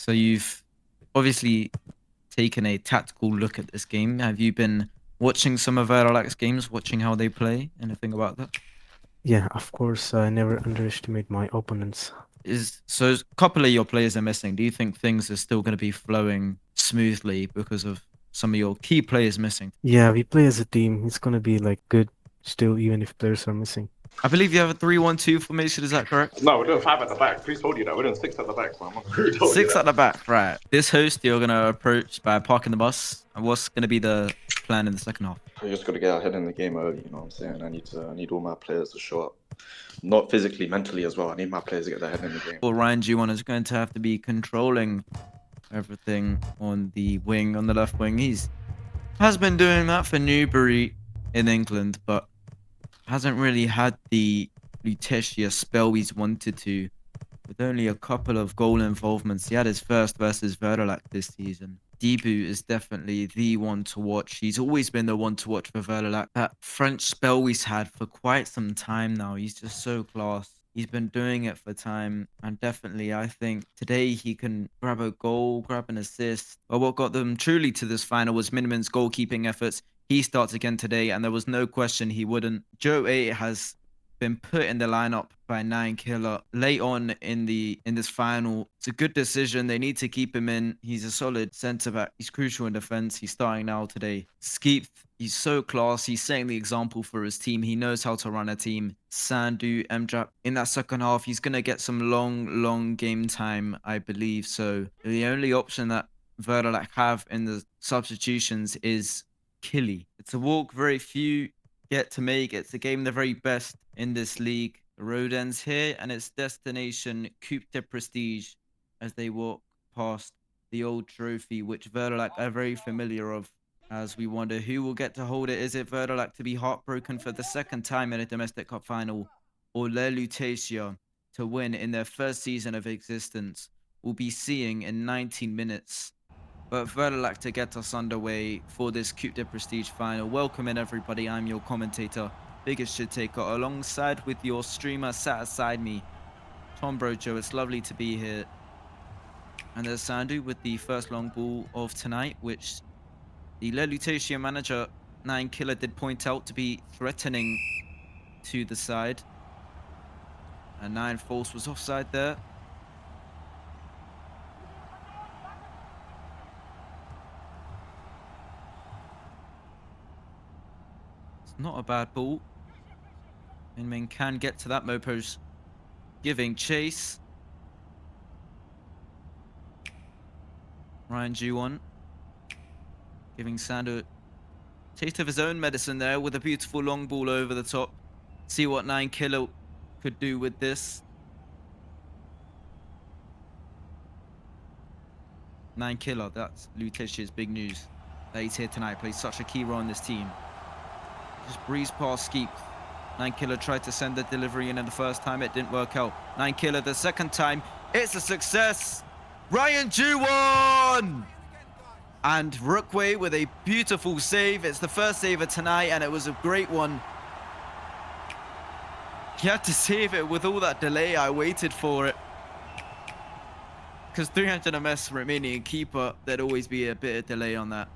So you've obviously taken a tactical look at this game. Have you been watching some of Verdelac's games, watching how they play? Anything about that? Yeah, of course, I never underestimate my opponents. So a couple of your players are missing. Do you think things are still going to be flowing smoothly because of some of your key players missing? Yeah, we play as a team. It's gonna be like good still, even if players are missing. I believe you have a 3-1-2 formation. Is that correct? No, we're doing five at the back. Who's told you that? We're doing six at the back, man. Who told you Six at that? the back, right? This host you're gonna approach by parking the bus. And what's gonna be the plan in the second half? I just got to get ahead in the game early. You know what I'm saying? I need all my players to show up, not physically, mentally as well. I need my players to get their head in the game. Or Ryan G1 is going to have to be controlling everything on the wing, on the left wing. He's has been doing that for Newbury in England, but hasn't really had the Lutetia spell he's wanted to. With only a couple of goal involvements, he had his first versus Verdelac this season. Debut is definitely the one to watch. He's always been the one to watch for Verdelac. That French spell he's had for quite some time now. He's just so class. He's been doing it for time, and definitely I think today he can grab a goal, grab an assist. But what got them truly to this final was Miniman's goalkeeping efforts. He starts again today, and there was no question he wouldn't. Joe 8 has been put in the lineup by 9killer late on in this final. It's a good decision. They need to keep him in. He's a solid centre back. He's crucial in defense. He's starting now today. Skeep, he's so class. He's setting the example for his team. He knows how to run a team. Sandu, Mjap. In that second half, he's gonna get some long game time, I believe. So the only option that Verdelac have in the substitutions is Killy. It's a walk very few get to make. It's a game the very best in this league. The road ends here, and it's destination Coupe de Prestige as they walk past the old trophy, which Verdelac are very familiar of. As we wonder who will get to hold it. Is it Verdelac to be heartbroken for the second time in a domestic cup final, or Le Lutetia to win in their first season of existence? We'll be seeing in 19 minutes. But Verdelac to get us underway for this Coupe de Prestige final. Welcome in, everybody. I'm your commentator, Biggest Shit Taker, alongside with your streamer sat aside me, Tombrojoe. It's lovely to be here. And there's Sandu with the first long ball of tonight, which the Le Lutetia manager, 9killer, did point out to be threatening to the side. And 9 false was offside there. Not a bad ball. Min can get to that. Mopo's giving chase. Ryan Juwon giving Sandu a taste of his own medicine there with a beautiful long ball over the top. See what 9killer could do with this. 9killer, that's Lutetia's big news. That he's here tonight, plays such a key role in this team. Just breeze past Skeep. 9killer tried to send the delivery in the first time. It didn't work out. 9killer the second time. It's a success. Ryan Juwon! And Rookway with a beautiful save. It's the first save of tonight, and it was a great one. He had to save it with all that delay. I waited for it. Because 300 MS Romanian keeper, there'd always be a bit of delay on that.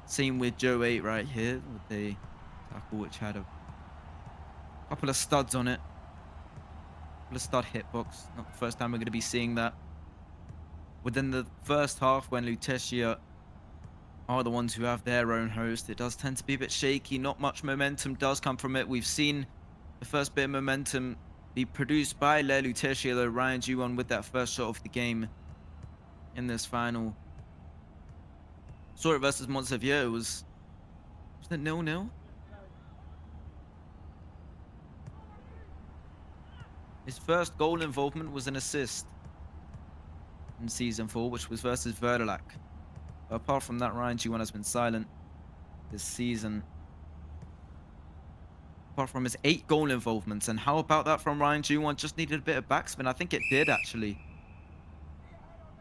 Same with Joe 8 right here with the tackle, which had a couple of studs on it. A couple of stud hitbox. Not the first time we're going to be seeing that. Within the first half, when Lutetia are the ones who have their own host, it does tend to be a bit shaky. Not much momentum does come from it. We've seen the first bit of momentum be produced by Le Lutetia, though. Ryan Juwon with that first shot of the game in this final. Saw it versus Montsevier. Was it 0-0? His first goal involvement was an assist in Season 4, which was versus Verdelac. But apart from that, Ryan G1 has been silent this season. Apart from his 8 goal involvements. And how about that from Ryan G1? Just needed a bit of backspin. I think it did, actually.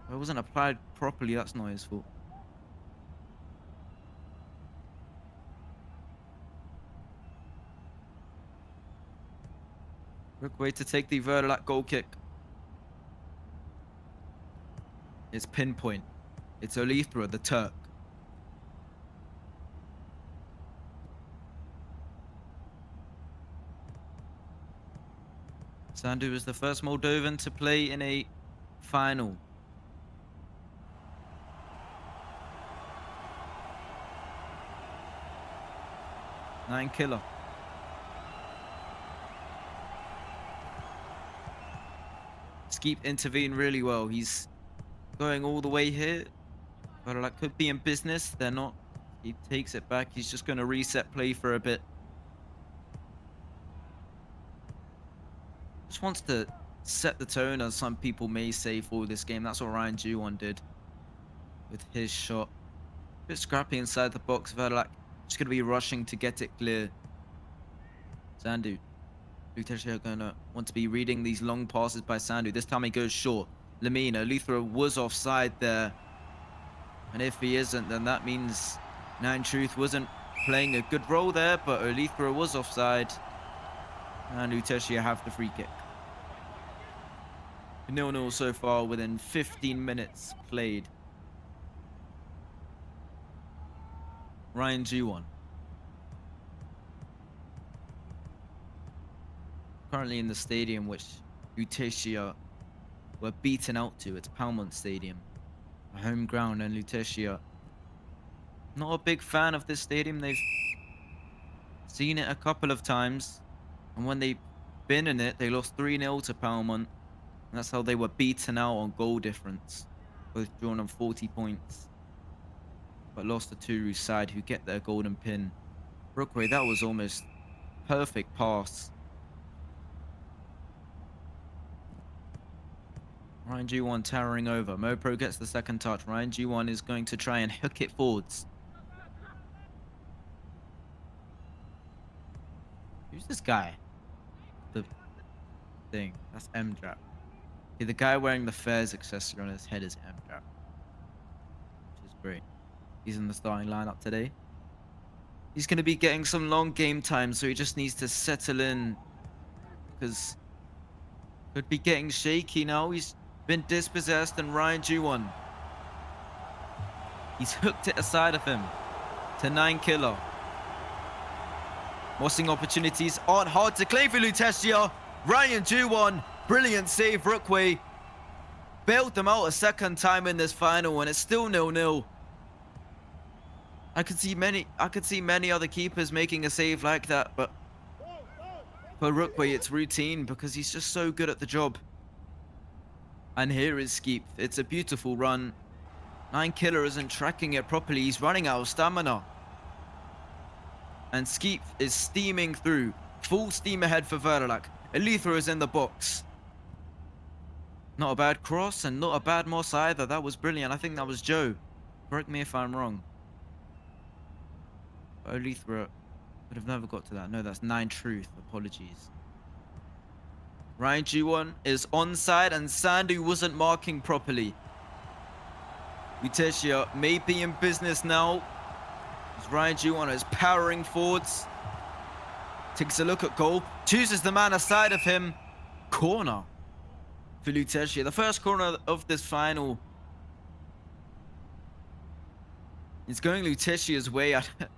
If it wasn't applied properly, that's not his fault. Quick way to take the Verdelac goal kick. It's pinpoint. It's Olithra, the Turk. Sandu is the first Moldovan to play in a final. Nine killer. Skeep intervened really well. He's going all the way here. Verdelac could be in business. They're not. He takes it back. He's just going to reset play for a bit. Just wants to set the tone, as some people may say, for this game. That's what Ryan Juwon did with his shot. A bit scrappy inside the box. Verdelac just going to be rushing to get it clear. Sandu. Lutetia are going to want to be reading these long passes by Sandu. This time he goes short. Lamina, Olithra was offside there. And if he isn't, then that means Nine Truth wasn't playing a good role there, but Olithra was offside. And Lutetia have the free kick. 0-0 so far within 15 minutes played. Ryan Juwon. Currently in the stadium which Lutetia were beaten out to. It's Palmont Stadium. A home ground, and Lutetia not a big fan of this stadium. They've seen it a couple of times, and when they've been in it, they lost 3-0 to Palmont. And that's how they were beaten out on goal difference. Both drawn on 40 points. But lost to Turu's side, who get their golden pin. Brookway, that was almost perfect pass. Ryan Juwon towering over. Mopro gets the second touch. Ryan Juwon is going to try and hook it forwards. Who's this guy? The thing. That's Mdrap. Okay, the guy wearing the Fairs accessory on his head is Mdrap. Which is great. He's in the starting lineup today. He's going to be getting some long game time, so he just needs to settle in. Because could be getting shaky now. He's been dispossessed, and Ryan Juwon, he's hooked it aside of him to 9 killer. Mossing opportunities aren't hard to claim for Lutetia. Ryan Juwon, brilliant save. Brookway bailed them out a second time in this final, and it's still 0-0. I could see many other keepers making a save like that, but for Brookway it's routine because he's just so good at the job. And here is Skeep. It's a beautiful run. 9 killer isn't tracking it properly. He's running out of stamina. And Skeep is steaming through. Full steam ahead for Verdelac. Olithra is in the box. Not a bad cross and not a bad moss either. That was brilliant. I think that was Joe. Correct me if I'm wrong. Olithra would have never got to that. No, that's 9 Truth. Apologies. Ryan Juwon is onside, and Sandu wasn't marking properly. Lutetia may be in business now. As Ryan Juwon is powering forwards. Takes a look at goal. Chooses the man aside of him. Corner for Lutetia. The first corner of this final. It's going Lutetia's way. I don't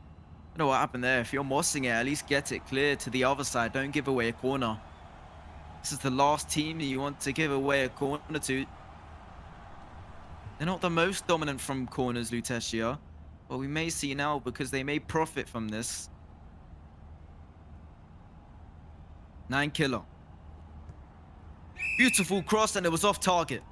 know what happened there. If you're mossing it, at least get it clear to the other side. Don't give away a corner. This is the last team that you want to give away a corner to. They're not the most dominant from corners, Lutetia. But we may see now because they may profit from this. 9 killer. Beautiful cross, and it was off target.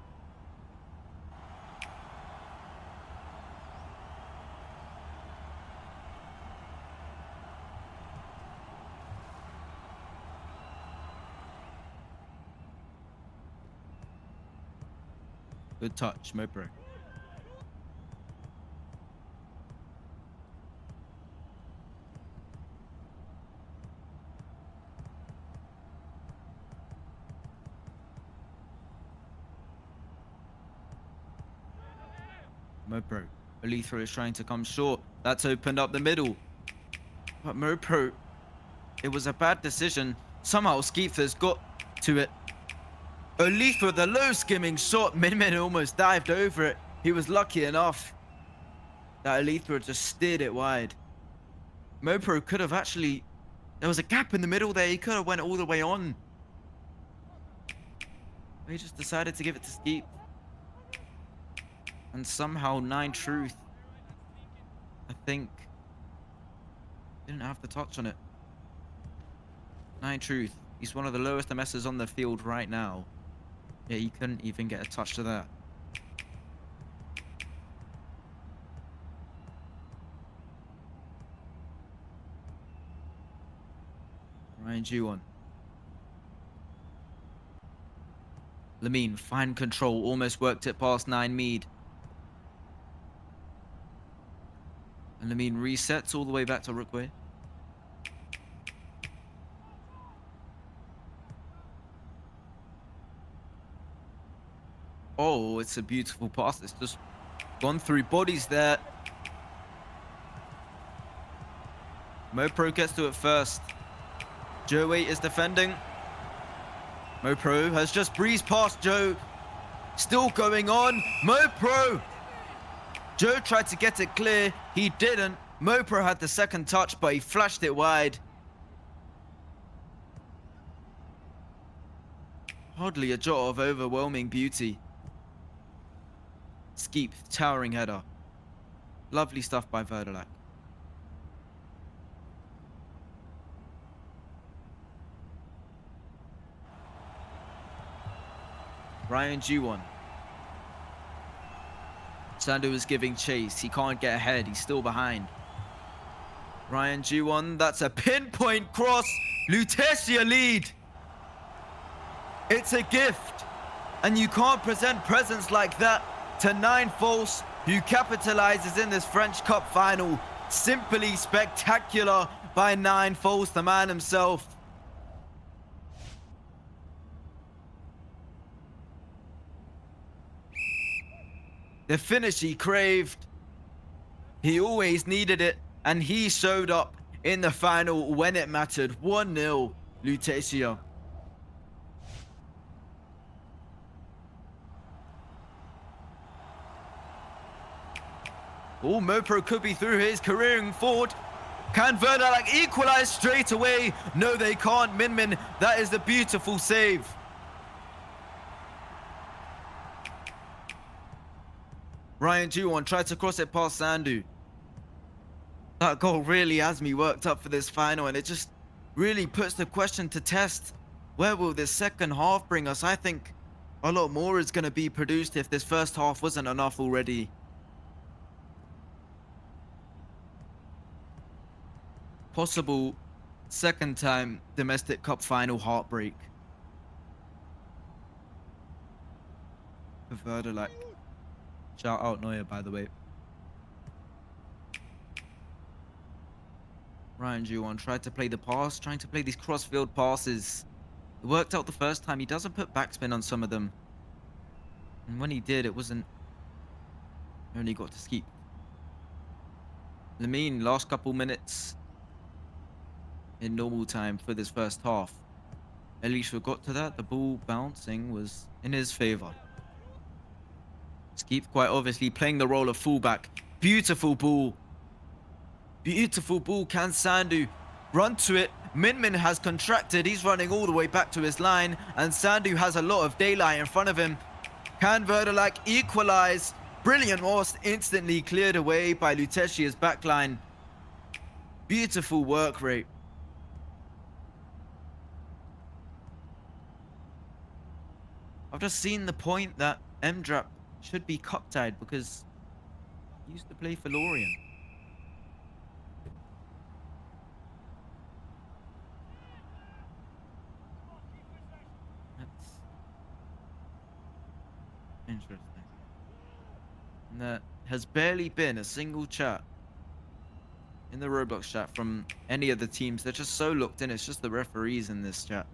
Good touch, Mopro. Mopro. Olithra is trying to come short. That's opened up the middle. But Mopro, it was a bad decision. Somehow Skeether's got to it. Elif with a low skimming shot. Min almost dived over it. He was lucky enough that Elithra just steered it wide. Mopro could have actually... There was a gap in the middle there. He could have went all the way on. He just decided to give it to Skeep. And somehow 9 Truth, I think, didn't have the touch on it. 9 Truth. He's one of the lowest MSs on the field right now. Yeah, he couldn't even get a touch to that. Ryan Juwon. Lamine, fine control. Almost worked it past 9 Mead. And Lamine resets all the way back to Rookway. Oh, it's a beautiful pass. It's just gone through bodies there. Mopro gets to it first. Joe 8 is defending. Mopro has just breezed past Joe. Still going on. Mopro! Joe tried to get it clear. He didn't. Mopro had the second touch, but he flashed it wide. Hardly a jot of overwhelming beauty. Skeep, towering header. Lovely stuff by Verdelac. Ryan Juwon. Sandu is giving chase. He can't get ahead. He's still behind. Ryan Juwon. That's a pinpoint cross. Lutetia lead. It's a gift. And you can't present presents like that to 9 False, who capitalizes in this French Cup final. Simply spectacular by 9 False, the man himself. The finish he craved. He always needed it, and he showed up in the final when it mattered. 1-0, Lutetia. Oh, Mopro could be through his careering forward. Can Verdelac equalize straight away? No, they can't. Min. That is a beautiful save. Ryan Juwon tried to cross it past Sandu. That goal really has me worked up for this final, and it just really puts the question to test. Where will this second half bring us? I think a lot more is going to be produced if this first half wasn't enough already. Possible second time domestic cup final heartbreak for Verdelac. Shout out Neuer, by the way. Ryan Juwon tried to play the pass, trying to play these cross-field passes. It worked out the first time. He doesn't put backspin on some of them. And when he did, it wasn't... Only got to Skeep. Lamine, last couple minutes in normal time for this first half. Elisha got to that. The ball bouncing was in his favor. Skeep quite obviously playing the role of fullback. Beautiful ball. Beautiful ball. Can Sandu run to it? Min has contracted. He's running all the way back to his line. And Sandu has a lot of daylight in front of him. Can Verdelac equalize? Brilliant, almost instantly cleared away by Lutetia's backline. Beautiful work rate. I've just seen the point that Mdrap should be cup tied because he used to play for Lorient. That's interesting. And there has barely been a single chat in the Roblox chat from any of the teams. They're just so locked in. It's just the referees in this chat.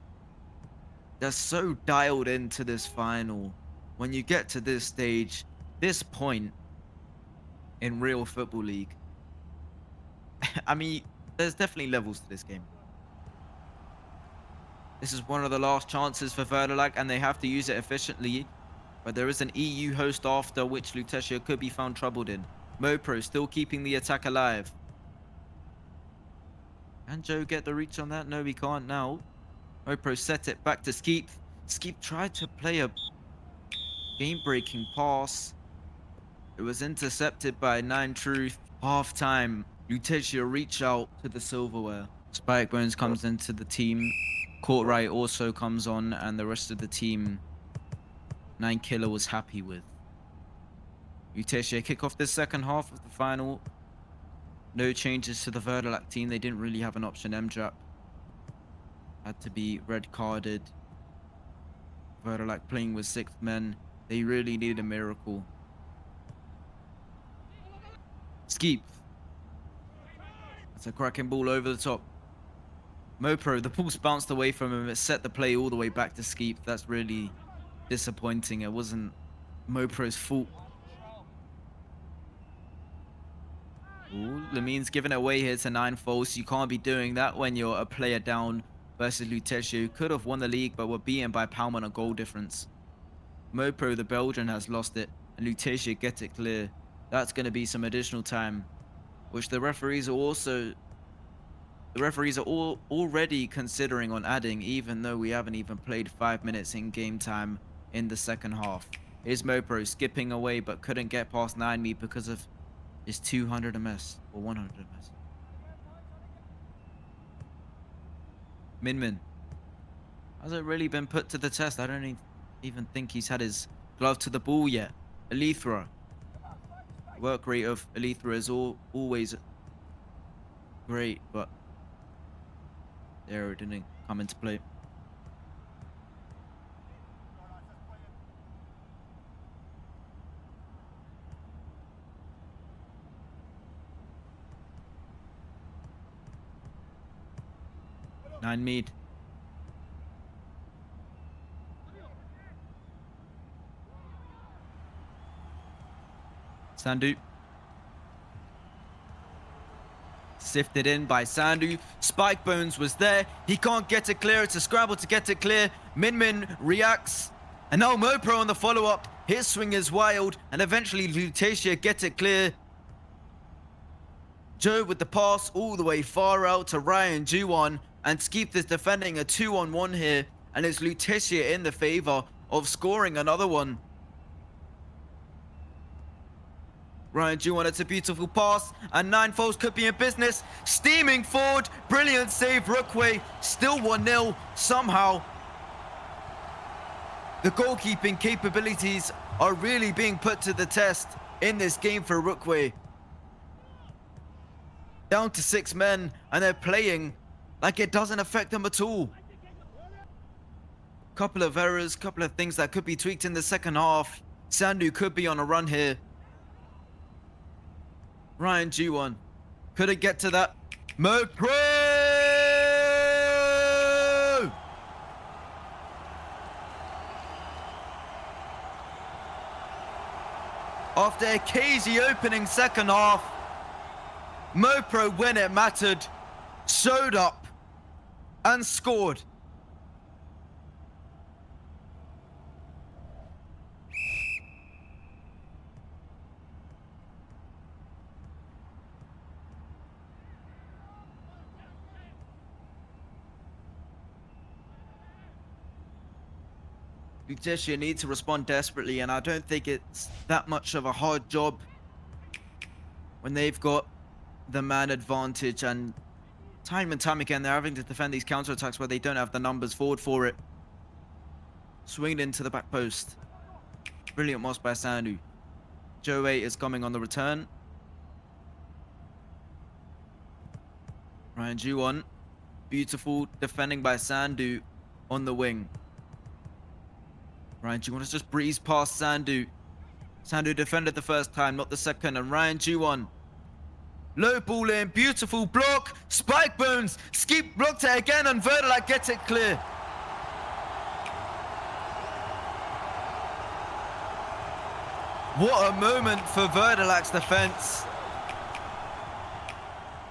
They're so dialed into this final. When you get to this stage, this point in real football league, I mean, there's definitely levels to this game. This is one of the last chances for Verdelac, and they have to use it efficiently. But there is an EU host after which Lutetia could be found troubled in. Mopro still keeping the attack alive. Can Joe get the reach on that? No, he can't now. Mopro set it back to Skeep. Skeep tried to play a game-breaking pass. It was intercepted by Nine Truth. Half-time. Lutetia reach out to the silverware. Spike Bones comes into the team. Courtright also comes on, and the rest of the team 9 Killer was happy with. Lutetia kick off the second half of the final. No changes to the Verdelac team. They didn't really have an option. MJAP had to be red carded. Verdelac playing with 6 men. They really need a miracle. Skeep. That's a cracking ball over the top. Mopro, the ball's bounced away from him. It set the play all the way back to Skeep. That's really disappointing. It wasn't Mopro's fault. Ooh, Lamine's giving it away here to 9 False. You can't be doing that when you're a player down versus Lutetia, who could have won the league but were beaten by Palma on a goal difference. Mopro, the Belgian, has lost it, and Lutetia get it clear. That's going to be some additional time, which the referees are already considering on adding, even though we haven't even played 5 minutes in game time in the second half. Here's Mopro skipping away but couldn't get past 9Me because of his 200 MS or 100 MS. Min hasn't really been put to the test. I don't even think he's had his glove to the ball yet. Elithra. Work rate of Elithra is always great, but there it didn't come into play. Nine Mead. Sandu. Sifted in by Sandu. Spike Bones was there. He can't get it clear. It's a scramble to get it clear. Min reacts. And now Mopro on the follow-up. His swing is wild. And eventually Lutetia gets it clear. Joe with the pass all the way far out to Ryan Juwan. And Skeep is defending a 2-on-1 here. And it's Lutetia in the favor of scoring another one. Ryan Juwan, it's a beautiful pass, and 9 Falls could be in business. Steaming forward, brilliant save, Rookway, still 1-0 somehow. The goalkeeping capabilities are really being put to the test in this game for Rookway. Down to 6 men, and they're playing like it doesn't affect them at all. Couple of errors, couple of things that could be tweaked in the second half. Sandu could be on a run here. Ryan G1 couldn't get to that. Mopro! After a cagey opening second half, Mopro, when it mattered, showed up and scored. Lutetia need to respond desperately, and I don't think it's that much of a hard job when they've got the man advantage, and time and time again they're having to defend these counterattacks where they don't have the numbers forward for it. Swinged into the back post. Brilliant moss by Sandu. Joe 8 is coming on the return. Ryan Juwan. Beautiful defending by Sandu on the wing. Ryan Juwan has just breezed past Sandu. Sandu defended the first time, not the second. And Ryan Juwan. Low ball in. Beautiful block. Spike Bones. Skeep blocked it again, and Verdelac gets it clear. What a moment for Verdelac's defense.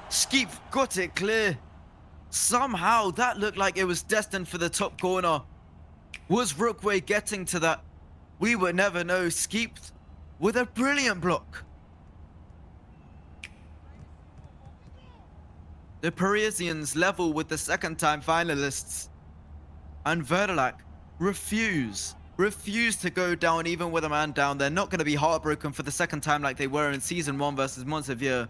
Skeep got it clear. Somehow that looked like it was destined for the top corner. Was Rookway getting to that? We would never know. Skeeped with a brilliant block. The Parisians level with the second-time finalists. And Verdelac refuse to go down even with a man down. They're not going to be heartbroken for the second time like they were in Season 1 versus Monsevier.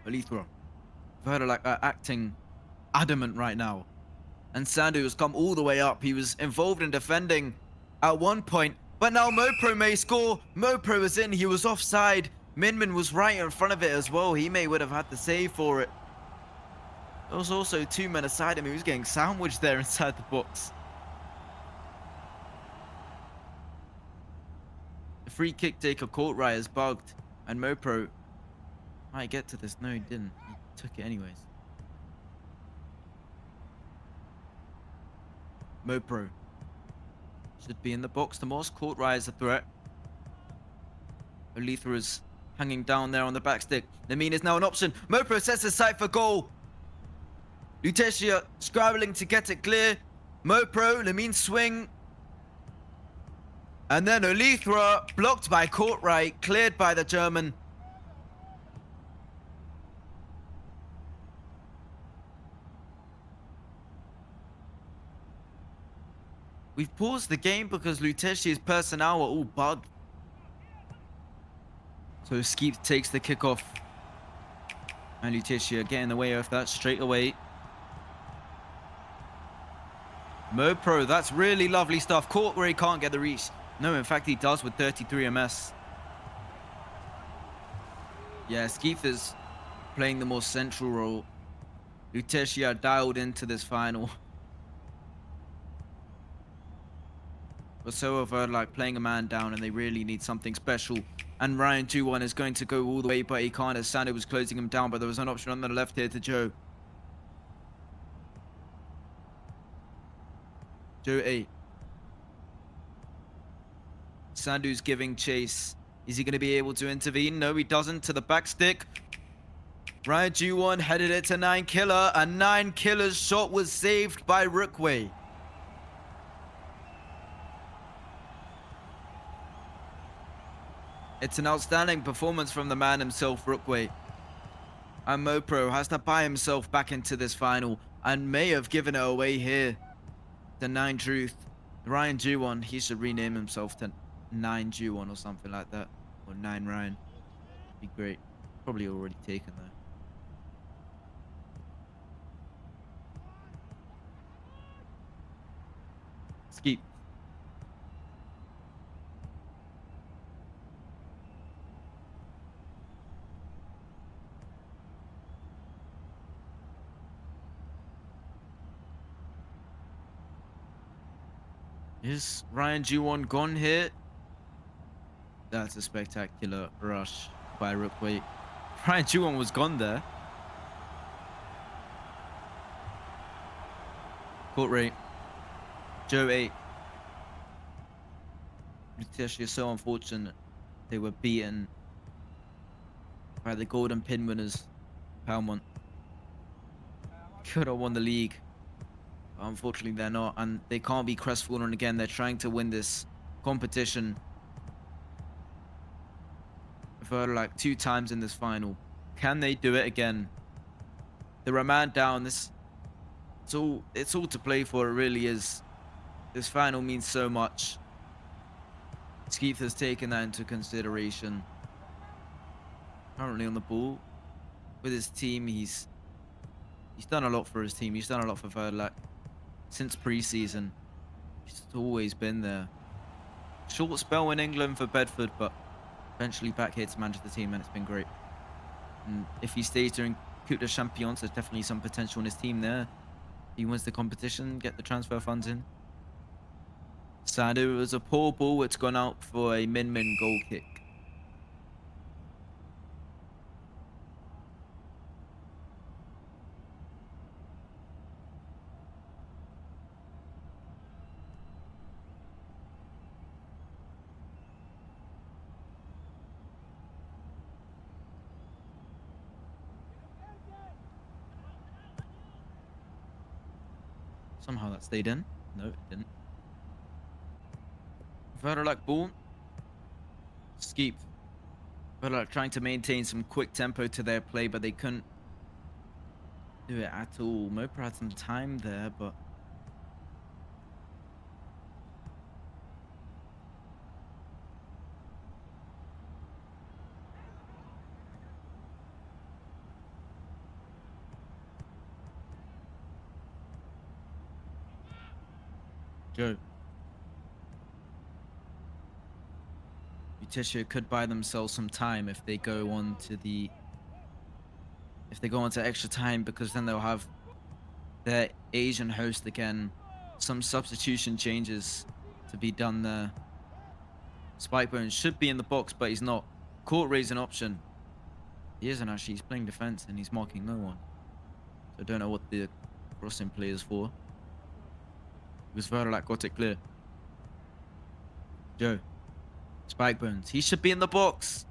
Elithra. Verdelac are acting adamant right now. And Sandu has come all the way up. He was involved in defending at one point. But now Mopro may score. Mopro is in. He was offside. Minmin was right in front of it as well. He would have had the save for it. There was also 2 men aside him. He was getting sandwiched there inside the box. The free kick taker Courtright is bugged. And Mopro might get to this. No, he didn't. He took it anyways. Mopro should be in the box. The Moss Courtright is a threat. Olitha is hanging down there on the back stick. Lamine is now an option. Mopro sets his sight for goal. Lutetia scrabbling to get it clear. Mopro, Lamine swing. And then Olithra blocked by Courtright, cleared by the German. We've paused the game because Lutetia's personnel are all bugged. So Skeep takes the kickoff. And Lutetia getting the way of that straight away. Mopro, that's really lovely stuff. Caught where he can't get the reach. No, in fact, he does with 33 MS. Yeah, Skeep is playing the more central role. Lutetia dialed into this final. But so are Verdelac playing a man down, and they really need something special. And Ryan 2-1 is going to go all the way, but he can't as Sandu was closing him down. But there was an option on the left here to Joe. Joe 8. Sandu's giving chase. Is he going to be able to intervene? No, he doesn't. To the back stick. Ryan G1 headed it to 9 Killer, and 9 Killer's shot was saved by Rookway. It's an outstanding performance from the man himself, Rookway. And Mopro has to buy himself back into this final and may have given it away here. The 9 Truth. Ryan G1, he should rename himself to 9 G1 or something like that. Or 9 Ryan. Be great. Probably already taken though. Skeep. Is Ryan G1 gone here? That's a spectacular rush by Rookway. Ryan G1 was gone there. Courtright. Joe 8. Lutetia so unfortunate. They were beaten by the golden pin winners, Palmont. Could have won the league. Unfortunately, they're not, and they can't be crestfallen again. They're trying to win this competition for like 2 times in this final. Can they do it again? They're a man down. It's all to play for. It really is. This final means so much. Skeeth has taken that into consideration. Currently on the ball with his team. He's done a lot for his team. He's done a lot for Verdelac. Since pre-season, he's always been there. Short spell in England for Bedford, but eventually back here to manage the team, and it's been great. And if he stays during Coupe de Champions, there's definitely some potential in his team there. He wins the competition, get the transfer funds in. Sandu, it was a poor ball. It's gone out for a min-min goal kick. Somehow that stayed in. No, it didn't. Verdelac ball. Skeep. Verdelac trying to maintain some quick tempo to their play, but they couldn't do it at all. Mopa had some time there, but Joe. Lutetia could buy themselves some time if they go on to extra time, because then they'll have their Asian host again. Some substitution changes to be done there. Spikebone should be in the box, but he's not. Court raise an option. He isn't actually. He's playing defense and he's marking no one. So I don't know what the crossing play is for. It was Verdelac got it clear. Joe. Spikebones. He should be in the box.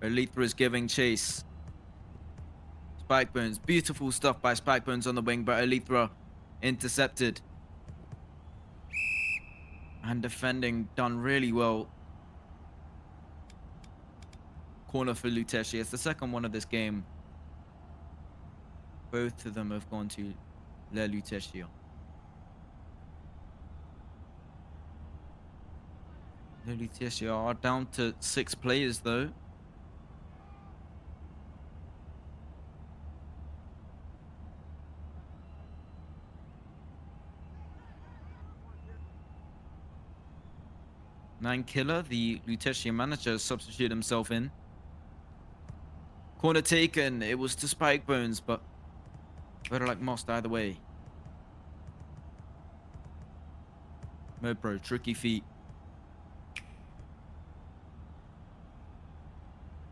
Elithra is giving chase. Spikebones. Beautiful stuff by Spikebones on the wing, but Elithra intercepted. And defending done really well. Corner for Lutetia. It's the second one of this game. Both of them have gone to Le Lutetia. Le Lutetia are down to 6 players though. Nine Killer, the Lutetia manager, substituted himself in. Corner taken. It was to Spikebones, but Verdelac mossed either way. Mopro, tricky feet.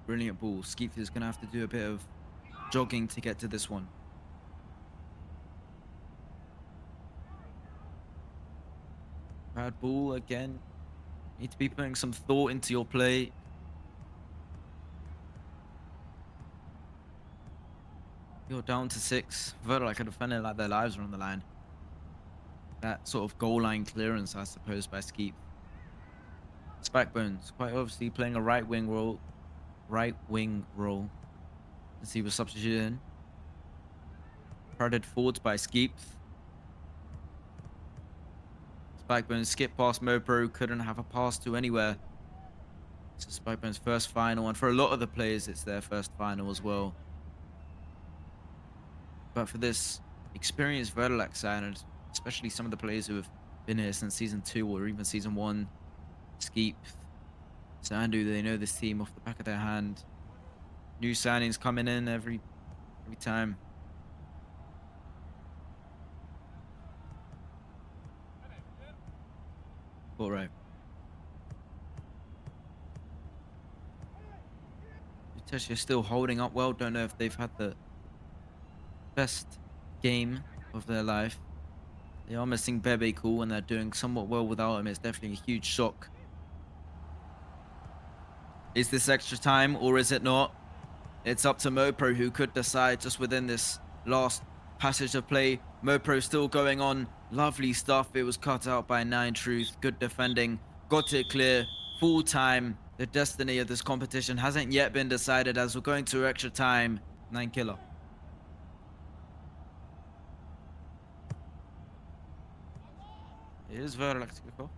Brilliant ball. Skeet is going to have to do a bit of jogging to get to this one. Bad ball again. Need to be putting some thought into your play. You're down to 6. Verdelac are defending like their lives are on the line. That sort of goal line clearance, I suppose, by Skeep. Spikebones, quite obviously playing a right wing role. As he was substituted in. Prodded forwards by Skeep. Spikebones skip past Mopro, couldn't have a pass to anywhere. It's Spikebones' first final, and for a lot of the players, it's their first final as well. But for this experienced Verdelac side, and especially some of the players who have been here since Season 2 or even Season 1, Skeep, Sandu, they know this team off the back of their hand. New signings coming in every time. All right. Lutetia still holding up well. Don't know if they've had the best game of their life. They are missing Bebe Cool and they're doing somewhat well without him. It's definitely a huge shock. Is this extra time or is it not? It's up to Mopro, who could decide just within this last passage of play. Mopro still going on. Lovely stuff. It was cut out by Nine Truth. Good defending. Got it clear. Full time. The destiny of this competition hasn't yet been decided as we're going to extra time. 9 Killer. It is Verdelac to kick off.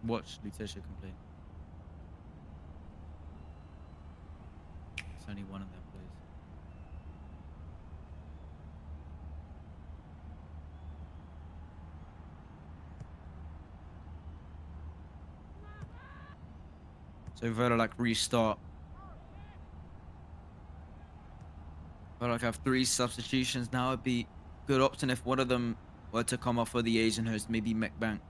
Watch Lutetia complain. It's only one of them plays. So Verdelac restart. Verdelac have 3 substitutions now. It'd be a good option if one of them were to come off for the Asian host, maybe Mekbank.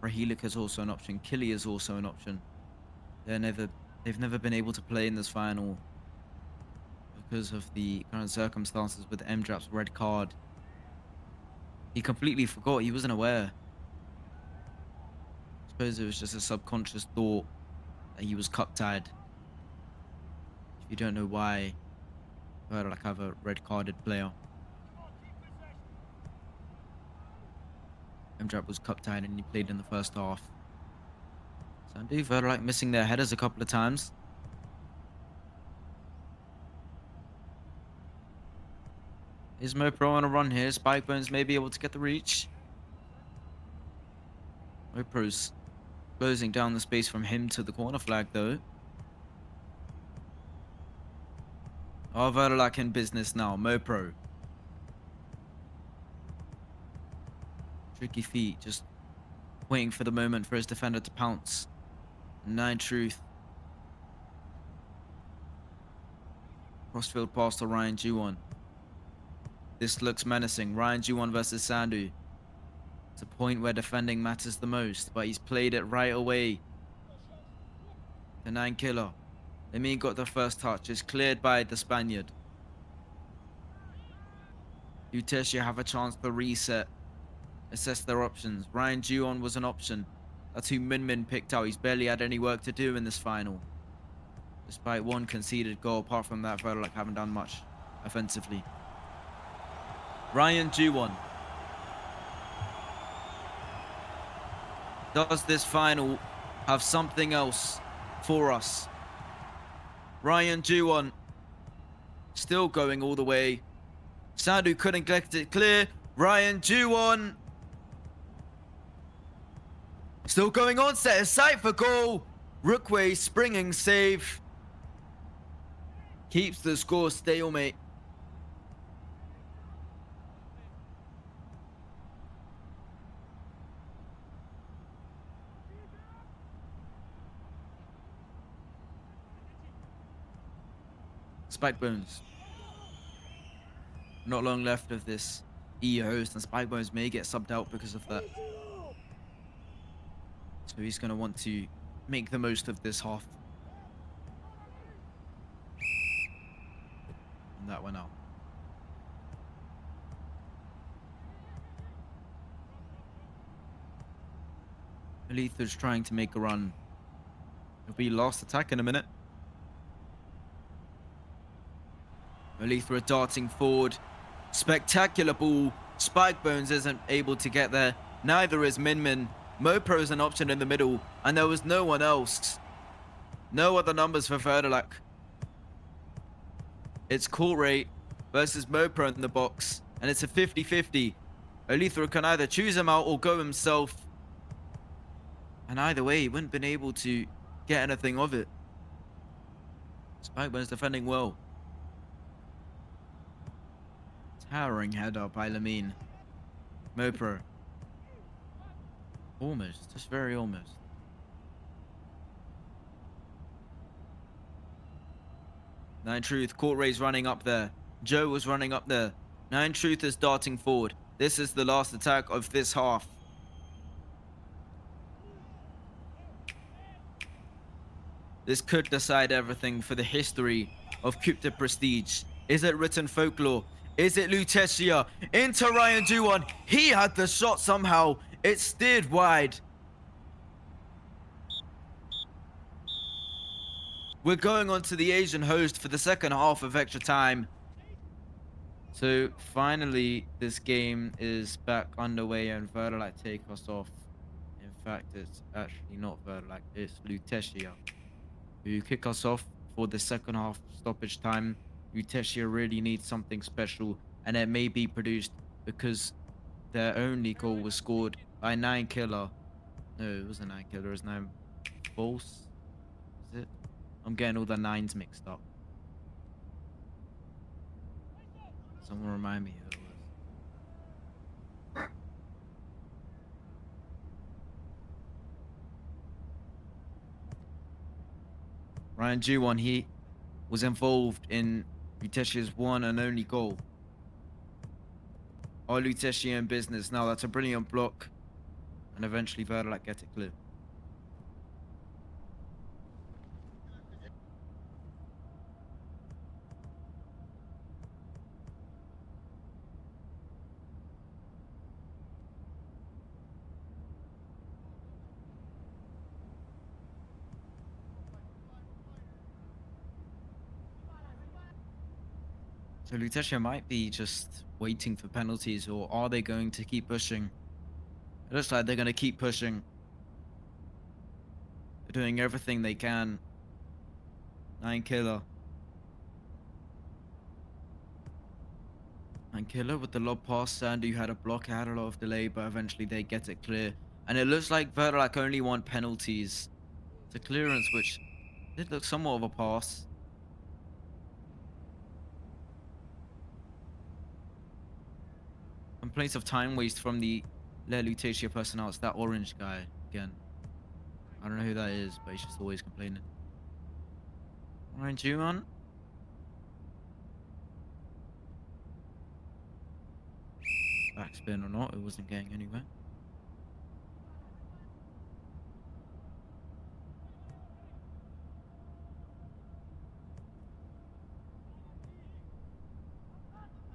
Rahelic is also an option. Killy is also an option. They've never been able to play in this final because of the current circumstances with Mdrap's red card. He completely forgot. He wasn't aware. I suppose it was just a subconscious thought that he was cup-tied. If you don't know why, Verdelac have a red-carded player. Mdrap was cup tied and he played in the first half. Sandu, Verdelac missing their headers a couple of times. Is Mopro on a run here? Spikebones may be able to get the reach. Mopro's closing down the space from him to the corner flag though. Oh, Verdelac in business now. Mopro. Tricky feet, just waiting for the moment for his defender to pounce. 9 Truth. Crossfield pass to Ryan Juwon. This looks menacing. Ryan Juwon versus Sandu. It's a point where defending matters the most, but he's played it right away. The 9 Killer. Lemin got the first touch. It's cleared by the Spaniard. Lutetia have a chance to reset. Assess their options. Ryan Juwon was an option. That's who Min Min picked out. He's barely had any work to do in this final. Despite one conceded goal, apart from that, Verdelac haven't done much offensively. Ryan Juwon. Does this final have something else for us? Ryan Juwon still going all the way. Sandu couldn't get it clear. Ryan Juwon still going on, set aside for goal. Rookway springing save. Keeps the score stalemate. Spikebones. Not long left of this E host, and Spikebones may get subbed out because of that. So he's going to want to make the most of this half. And that went out. Aletha's trying to make a run. It'll be last attack in a minute. Aletha darting forward. Spectacular ball. Spikebones isn't able to get there. Neither is Min Min. Mopro is an option in the middle, and there was no one else. No other numbers for Verdelac. It's Courtray versus Mopro in the box, and it's a 50-50. Aletha can either choose him out or go himself. And either way, he wouldn't been able to get anything of it. Spikebones defending well. Towering header by Lemin. Mopro. Almost, just very almost. Nine Truth, Courtray's running up there. Joe was running up there. Nine Truth is darting forward. This is the last attack of this half. This could decide everything for the history of Coupe de Prestige. Is it written folklore? Is it Lutetia? Into Ryan Juwon. He had the shot somehow. It steered wide. We're going on to the Asian host for the second half of extra time. So finally, this game is back underway and Verdelac take us off. In fact, it's actually not Verdelac, it's Lutetia who kick us off for the second half stoppage time. Lutetia really needs something special, and it may be produced because their only goal was scored by 9 Killer. No, it wasn't 9 Killer, it was 9 False. Is it? I'm getting all the 9s mixed up. Someone remind me who it was. Ryan Juwon, he was involved in Lutetia's one and only goal. Are Lutetia in business now? That's a brilliant block. And eventually Verdelac get it clear. So Lutetia might be just waiting for penalties, or are they going to keep pushing? It looks like they're going to keep pushing. They're doing everything they can. 9 killer. 9 killer with the lob pass. Sandu had a block, had a lot of delay, but eventually they get it clear. And it looks like Verdelac only want penalties. It's a clearance which did look somewhat of a pass. Complaints of time waste from the Lutetia personnel. It's that orange guy again. I don't know who that is, but he's just always complaining. Orange Juan. Backspin or not, it wasn't getting anywhere.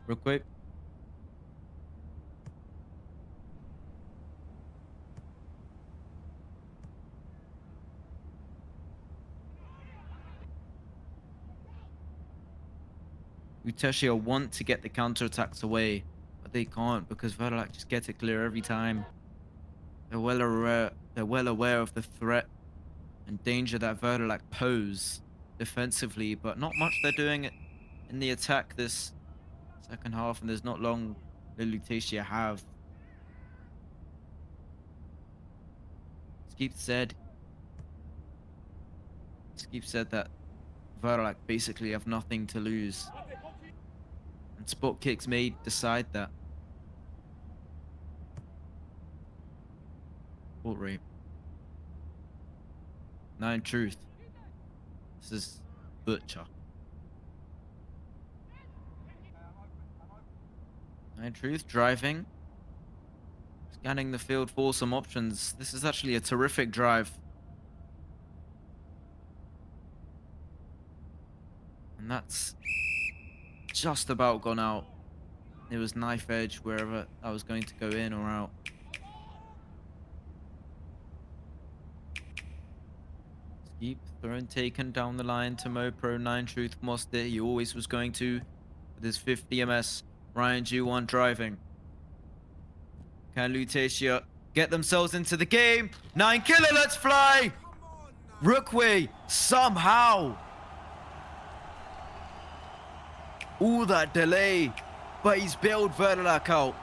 Real quick. Lutetia want to get the counterattacks away, but they can't because Verdelac just gets it clear every time. They're well aware of the threat and danger that Verdelac pose defensively, but not much they're doing in the attack this second half, and there's not long Lutetia have. Skeep said that Verdelac basically have nothing to lose. And spot kicks may decide that. Sport rate. 9 truth. This is Butcher. 9 truth driving. Scanning the field for some options. This is actually a terrific drive. And that's just about gone out. It was knife edge wherever I was going to go in or out. Skeep, thrown taken down the line to Mopro. 9 truth mossed it. He always was going to with his 50 ms. Ryan G1 driving. Can Lutetia get themselves into the game? 9 killer, let's fly! Rookway, somehow! All that delay, but he's bailed Verdelac out.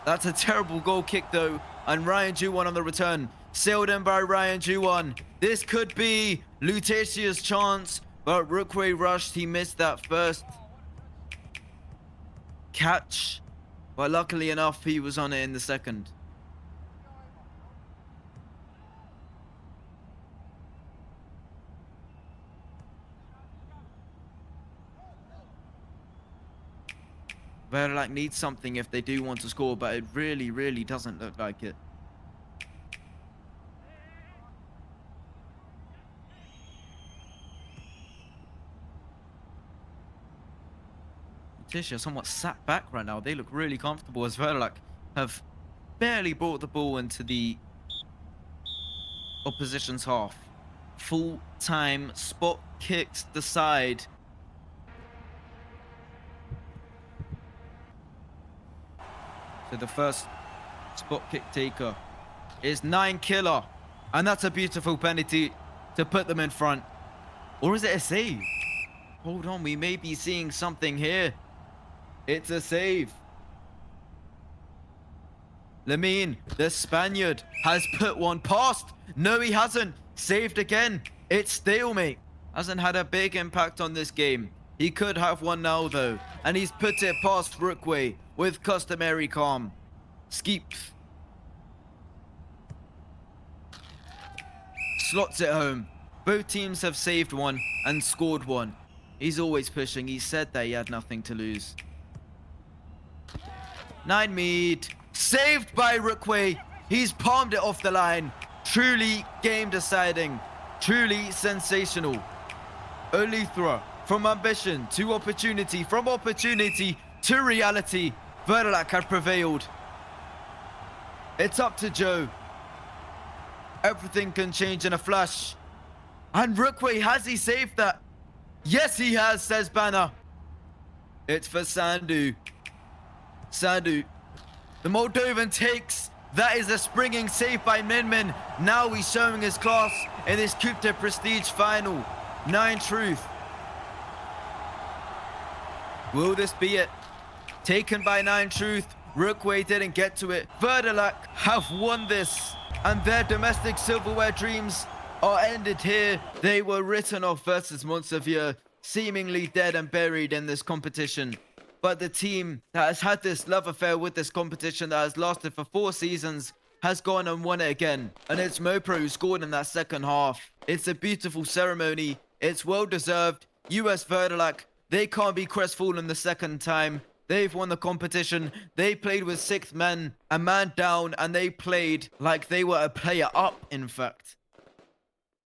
That's a terrible goal kick though, and Ryan G1 on the return. Sailed in by Ryan G1. This could be Lutetia's chance, but Rookway rushed. He missed that first catch, but luckily enough, he was on it in the second. Verdelac needs something if they do want to score, but it really, really doesn't look like it. Lutetia somewhat sat back right now. They look really comfortable as Verdelac have barely brought the ball into the opposition's half. Full time spot kicks decide. So the first spot kick taker is 9 killer, and that's a beautiful penalty to put them in front. Or is it a save? Hold on, we may be seeing something here. It's a save. Lamine, the Spaniard, has put one past. No, he hasn't. Saved again. It's stalemate. Hasn't had a big impact on this game. He could have one now, though. And he's put it past Rookway with customary calm. Skeep slots it home. Both teams have saved one and scored one. He's always pushing. He said that he had nothing to lose. 9 mid. Saved by Rookway. He's palmed it off the line. Truly game deciding. Truly sensational. Olithra from ambition to opportunity. From opportunity to reality. Verdelac had prevailed. It's up to Joe. Everything can change in a flash. And Rookway, has he saved that? Yes, he has, says Banner. It's for Sandu. Sandu. The Moldovan takes That is a springing save by Minmin. Now he's showing his class in this Coupe de Prestige final. 9 Truth. Will this be it? Taken by 9 Truth. Rookway didn't get to it. Verdelac have won this, and their domestic silverware dreams are ended here. They were written off versus Montsevere, seemingly dead and buried in this competition. But the team that has had this love affair with this competition that has lasted for 4 seasons has gone and won it again. And it's Mopro who scored in that second half. It's a beautiful ceremony. It's well deserved. US Verdelac, they can't be crestfallen the second time. They've won the competition. They played with 6 men, a man down, and they played like they were a player up, in fact.